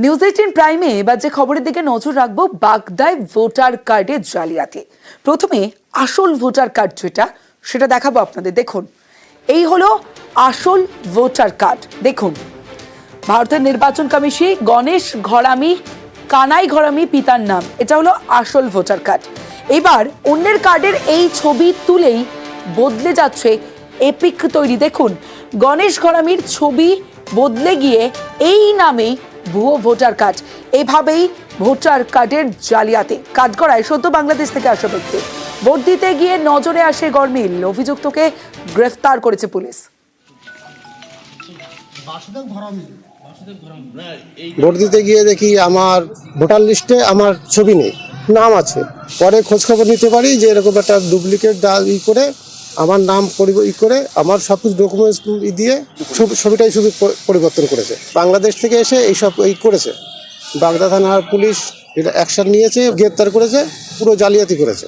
News 18 প্রাইমে এবার যে খবরের দিকে নজর রাখবো, বাগদায় ভোটার কার্ডের জালিয়াতি। প্রথমে আসল ভোটার কার্ড যেটা সেটা দেখাবো আপনাদের। দেখুন, এই হলো আসল ভোটার কার্ড। দেখুন, ভারতের নির্বাচন কমিশন গণেশ ঘরামি কানাই ঘরামি পিতার নাম, এটা হলো আসল ভোটার কার্ড। এবার অন্যের কার্ডের এই ছবি তুলেই বদলে যাচ্ছে এপিক তৈরি। দেখুন, গণেশ ঘরামির ছবি বদলে গিয়ে এই নামেই ভুয়ো ভোটার কার্ড। এভাবেই ভোটার কার্ডের জালিয়াতি কাজ করায় সদ্য বাংলাদেশ থেকে আসা ব্যক্তি। ভোট দিতে গিয়ে নজরে আসে গরমিল, অভিযুক্তকে গ্রেফতার করেছে পুলিশ। ভোট দিতে গিয়ে দেখি আমার ভোটার লিস্টে আমার ছবি নেই, নাম আছে। পরে খোঁজ খবর নিতে পারি যে এরকম একটা ডুপ্লিকেট করে আমার নাম করে আমার সব কিছু ডকুমেন্টস দিয়ে ছবিটাই শুধু পরিবর্তন করেছে। বাংলাদেশ থেকে এসে এইসব করেছে। বাগদা থানার পুলিশ এটা অ্যাকশন নিয়েছে, গ্রেপ্তার করেছে, পুরো জালিয়াতি করেছে।